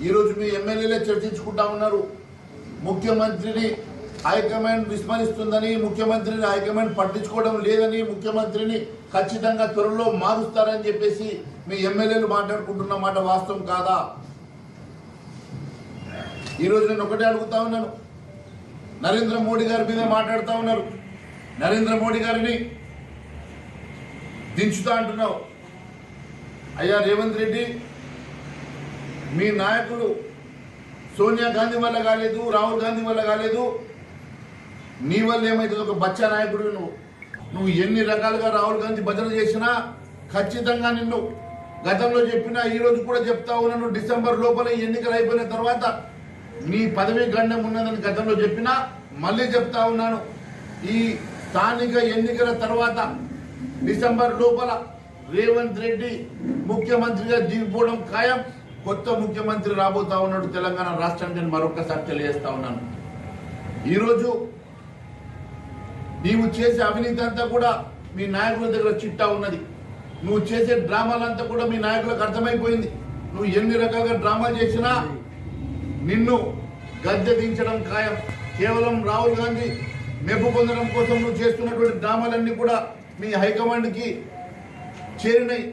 ఈరోజు మీ ఎమ్మెల్యేలే చర్చించుకుంటా ఉన్నారు. ముఖ్యమంత్రిని హైకమాండ్ విస్మరిస్తుందని, ముఖ్యమంత్రిని హైకమాండ్ పట్టించుకోవడం లేదని, ముఖ్యమంత్రిని ఖచ్చితంగా త్వరలో మారుస్తారని చెప్పేసి మీ ఎమ్మెల్యేలు మాట్లాడుకుంటున్న మాట వాస్తవం కాదా? ఈరోజు నేను ఒకటే అడుగుతా ఉన్నాను. నరేంద్ర మోడీ గారి మీద మాట్లాడుతూ ఉన్నారు. నరేంద్ర మోడీ గారిని దించుతా అంటున్నావు. అయ్యా రేవంత్ రెడ్డి, మీ నాయకులు సోనియా గాంధీ వల్ల కాలేదు, రాహుల్ గాంధీ వల్ల కాలేదు, నీ వల్ల ఏమైతుంది? ఒక బచ్చా నాయకుడు నువ్వు ఎన్ని రకాలుగా రాహుల్ గాంధీ భజన చేసినా ఖచ్చితంగా నిన్ను గతంలో చెప్పినా ఈరోజు కూడా చెప్తా ఉన్నాను. డిసెంబర్ లోపల ఎన్నికలు అయిపోయిన తర్వాత నీ పదవీ గండం ఉన్నదని గతంలో చెప్పినా మళ్ళీ చెప్తా ఉన్నాను. ఈ స్థానిక ఎన్నికల తర్వాత డిసెంబర్ లోపల రేవంత్ రెడ్డి ముఖ్యమంత్రిగా దిగిపోవడం ఖాయం. కొత్త ముఖ్యమంత్రి రాబోతా ఉన్నాడు తెలంగాణ రాష్ట్రానికి. నేను మరొకసారి తెలియజేస్తా ఉన్నాను. ఈరోజు నీవు చేసే అవినీతి అంతా కూడా మీ నాయకుల దగ్గర చిట్టా ఉన్నది. నువ్వు చేసే డ్రామాలంతా కూడా మీ నాయకులకు అర్థమైపోయింది. నువ్వు ఎన్ని రకాలుగా డ్రామాలు చేసినా నిన్ను గద్దె దించడం ఖాయం. కేవలం రాహుల్ గాంధీ మెప్పు పొందడం కోసం నువ్వు చేస్తున్నటువంటి డ్రామాలన్నీ కూడా మీ హైకమాండ్కి చేరినాయి.